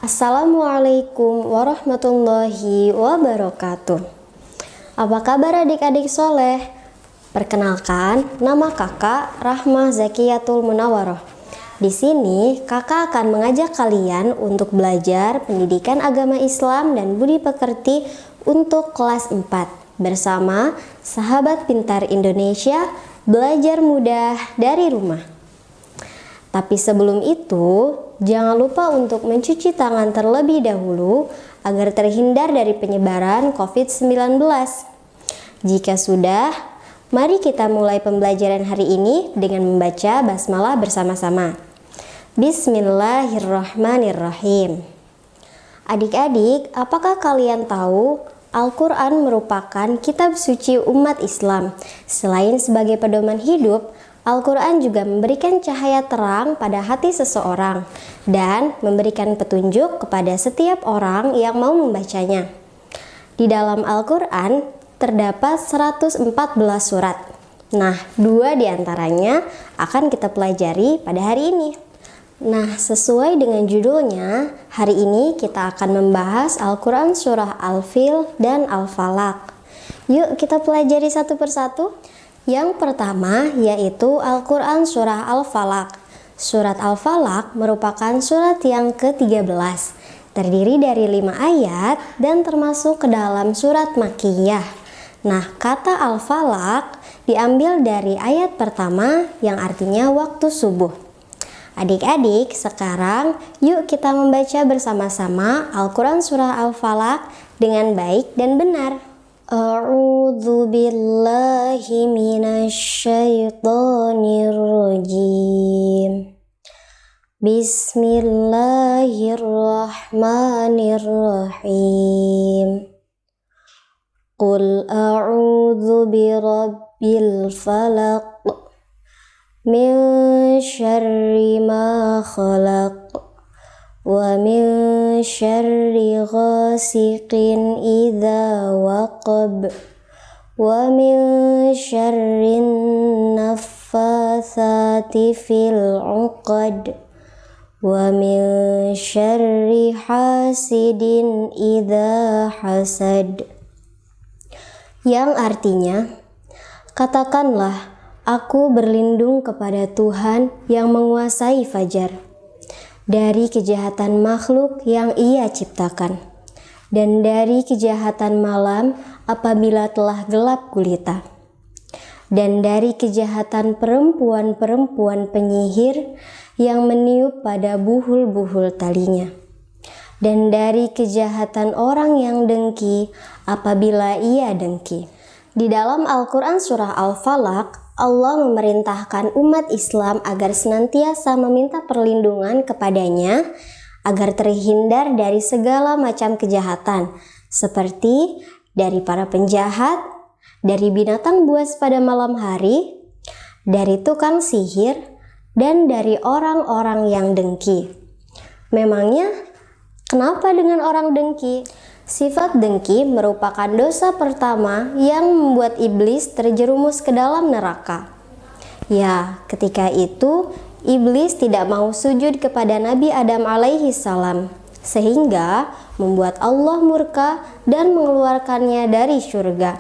Assalamualaikum warahmatullahi wabarakatuh. Apa kabar adik-adik soleh? Perkenalkan, nama kakak Rahmah Zakiyatul Munawwaroh. Di sini kakak akan mengajak kalian untuk belajar pendidikan agama Islam dan budi pekerti untuk kelas 4 bersama Sahabat Pintar Indonesia, belajar mudah dari rumah. Tapi sebelum itu, jangan lupa untuk mencuci tangan terlebih dahulu agar terhindar dari penyebaran COVID-19. Jika sudah, mari kita mulai pembelajaran hari ini dengan membaca basmalah bersama-sama. Bismillahirrahmanirrahim. Adik-adik, apakah kalian tahu Al-Quran merupakan kitab suci umat Islam? Selain sebagai pedoman hidup, Al-Quran juga memberikan cahaya terang pada hati seseorang dan memberikan petunjuk kepada setiap orang yang mau membacanya. Di dalam Al-Quran terdapat 114 surat. Nah, 2 diantaranya akan kita pelajari pada hari ini. Nah, sesuai dengan judulnya, hari ini kita akan membahas Al-Quran surah Al-Fil dan Al-Falaq. Yuk kita pelajari satu persatu. Yang pertama yaitu Al-Quran surah Al-Falaq. Surat Al-Falaq merupakan surat yang ke-13, terdiri dari 5 ayat dan termasuk ke dalam surat Makkiyah. Nah, kata Al-Falaq diambil dari ayat pertama yang artinya waktu subuh. Adik-adik, sekarang yuk kita membaca bersama-sama Al-Quran surah Al-Falaq dengan baik dan benar. A'udzu billahi minasyaitonir rajim. Bismillahirrahmanirrahim. Qul a'udzu birabbil falaq min syarri ma khalaq wa min syarri ghasiqin idza waqab wa min syarri naffatsati fil 'uqad wa min syarri hasidin idza hasad. Yang artinya, katakanlah, aku berlindung kepada Tuhan yang menguasai fajar, dari kejahatan makhluk yang Ia ciptakan, dan dari kejahatan malam apabila telah gelap gulita, dan dari kejahatan perempuan-perempuan penyihir yang meniup pada buhul-buhul talinya, dan dari kejahatan orang yang dengki apabila ia dengki. Di dalam Al-Quran surah Al-Falaq, Allah memerintahkan umat Islam agar senantiasa meminta perlindungan kepadanya agar terhindar dari segala macam kejahatan, seperti dari para penjahat, dari binatang buas pada malam hari, dari tukang sihir, dan dari orang-orang yang dengki. Memangnya, kenapa dengan orang dengki? Sifat dengki merupakan dosa pertama yang membuat iblis terjerumus ke dalam neraka. Ya, ketika itu iblis tidak mau sujud kepada Nabi Adam alaihi salam, sehingga membuat Allah murka dan mengeluarkannya dari surga.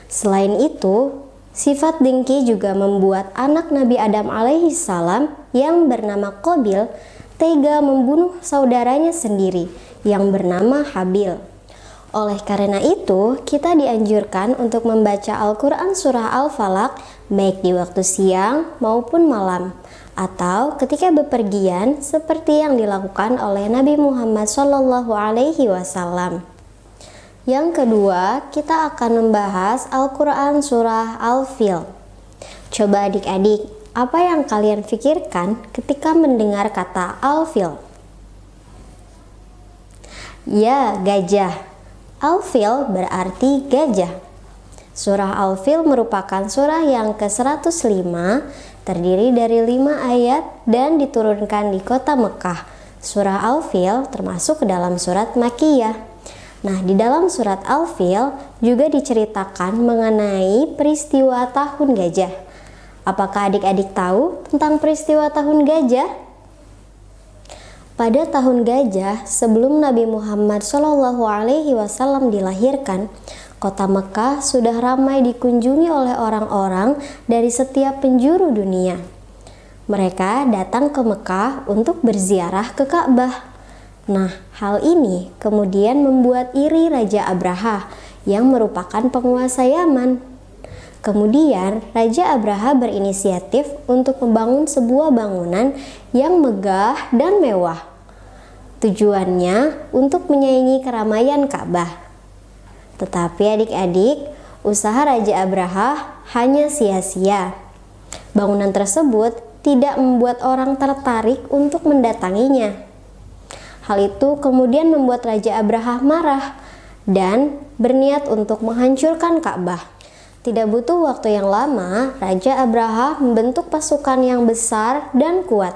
Selain itu, sifat dengki juga membuat anak Nabi Adam alaihi salam yang bernama Qabil tega membunuh saudaranya sendiri yang bernama Habil. Oleh karena itu, kita dianjurkan untuk membaca Al-Quran surah Al-Falaq baik di waktu siang maupun malam, atau ketika bepergian seperti yang dilakukan oleh Nabi Muhammad SAW. Yang kedua, kita akan membahas Al-Quran surah Al-Fil. Coba adik-adik, apa yang kalian pikirkan ketika mendengar kata Al-Fil? Ya, gajah. Al-Fil berarti gajah. Surah Al-Fil merupakan surah yang ke-105, terdiri dari 5 ayat dan diturunkan di kota Mekah. Surah Al-Fil termasuk ke dalam surat Makkiyah. Nah, di dalam surat Al-Fil juga diceritakan mengenai peristiwa tahun gajah. Apakah adik-adik tahu tentang peristiwa tahun gajah? Pada tahun gajah sebelum Nabi Muhammad SAW dilahirkan, kota Mekah sudah ramai dikunjungi oleh orang-orang dari setiap penjuru dunia. Mereka datang ke Mekah untuk berziarah ke Ka'bah. Nah, hal ini kemudian membuat iri Raja Abraha yang merupakan penguasa Yaman. Kemudian, Raja Abraha berinisiatif untuk membangun sebuah bangunan yang megah dan mewah. Tujuannya untuk menyaingi keramaian Ka'bah. Tetapi adik-adik, usaha Raja Abraha hanya sia-sia. Bangunan tersebut tidak membuat orang tertarik untuk mendatanginya. Hal itu kemudian membuat Raja Abraha marah dan berniat untuk menghancurkan Ka'bah. Tidak butuh waktu yang lama, Raja Abraha membentuk pasukan yang besar dan kuat,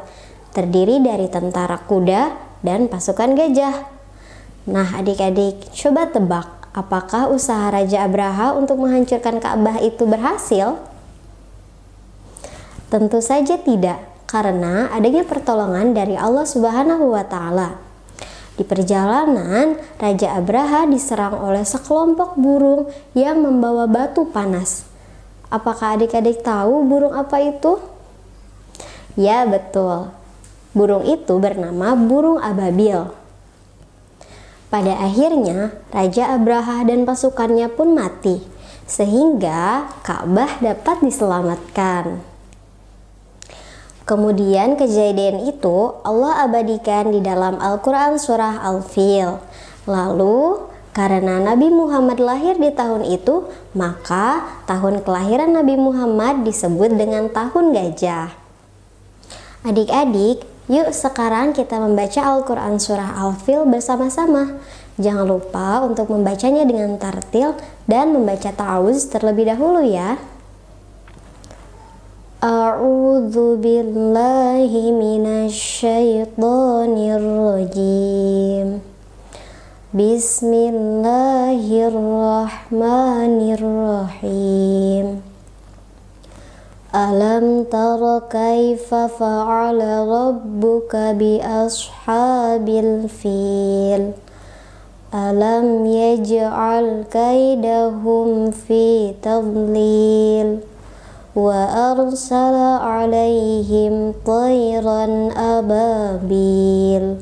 terdiri dari tentara kuda dan pasukan gajah. Nah, adik-adik, coba tebak, apakah usaha Raja Abraha untuk menghancurkan Ka'bah itu berhasil? Tentu saja tidak, karena adanya pertolongan dari Allah Subhanahu wa Ta'ala. Di perjalanan, Raja Abraha diserang oleh sekelompok burung yang membawa batu panas. Apakah adik-adik tahu burung apa itu? Ya, betul. Burung itu bernama burung ababil. Pada akhirnya, Raja Abraha dan pasukannya pun mati, sehingga Ka'bah dapat diselamatkan. Kemudian kejadian itu Allah abadikan di dalam Al-Quran surah Al-Fil. Lalu karena Nabi Muhammad lahir di tahun itu, maka tahun kelahiran Nabi Muhammad disebut dengan tahun gajah. Adik-adik, yuk sekarang kita membaca Al-Quran surah Al-Fil bersama-sama. Jangan lupa untuk membacanya dengan tartil dan membaca ta'awuz terlebih dahulu ya. A'udzu billahi minasyaitonir rajim. Bismillahirrahmanirrahim. Alam tara kaifa fa'ala rabbuka bi ashabil fil. Alam yaj'al kaidahum fi tadlil. Wa arsala alaihim tayran ababil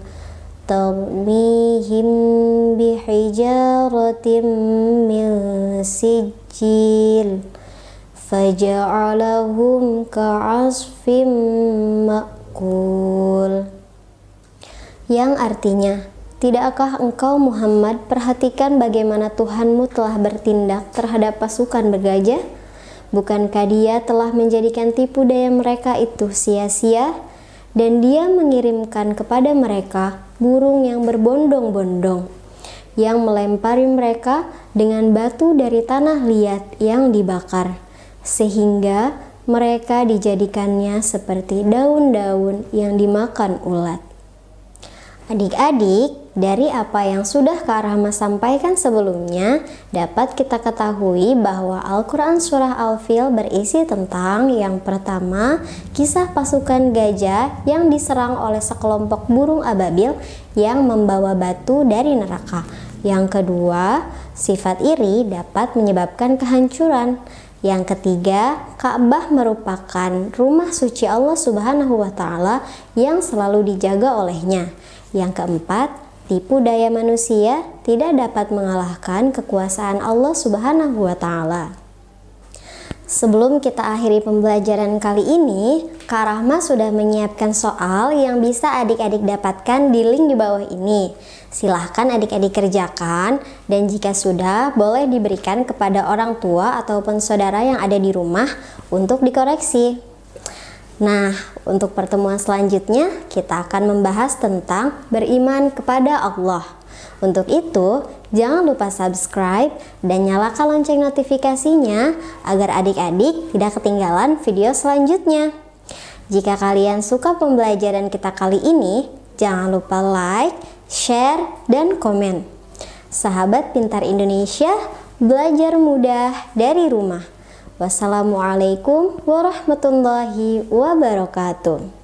tarmihim bihijaratin min sijil faja'alahum ka'asfim ma'kul. Yang artinya, tidakkah engkau Muhammad perhatikan bagaimana Tuhanmu telah bertindak terhadap pasukan bergajah? Bukankah Dia telah menjadikan tipu daya mereka itu sia-sia, dan Dia mengirimkan kepada mereka burung yang berbondong-bondong, yang melempari mereka dengan batu dari tanah liat yang dibakar, sehingga mereka dijadikannya seperti daun-daun yang dimakan ulat. Adik-adik, dari apa yang sudah Kak Rahma sampaikan sebelumnya, dapat kita ketahui bahwa Al-Quran Surah Al-Fil berisi tentang yang pertama, kisah pasukan gajah yang diserang oleh sekelompok burung ababil yang membawa batu dari neraka. Yang kedua, sifat iri dapat menyebabkan kehancuran. Yang ketiga, Ka'bah merupakan rumah suci Allah Subhanahu wa Ta'ala yang selalu dijaga olehnya. Yang keempat, tipu daya manusia tidak dapat mengalahkan kekuasaan Allah Subhanahu wa Ta'ala. Sebelum kita akhiri pembelajaran kali ini, Kak Rahma sudah menyiapkan soal yang bisa adik-adik dapatkan di link di bawah ini. Silahkan adik-adik kerjakan, dan jika sudah, boleh diberikan kepada orang tua ataupun saudara yang ada di rumah untuk dikoreksi. Nah, untuk pertemuan selanjutnya kita akan membahas tentang beriman kepada Allah. Untuk itu, jangan lupa subscribe dan nyalakan lonceng notifikasinya agar adik-adik tidak ketinggalan video selanjutnya. Jika kalian suka pembelajaran kita kali ini, jangan lupa like, share, dan komen. Sahabat Pintar Indonesia, belajar mudah dari rumah. Wassalamualaikum warahmatullahi wabarakatuh.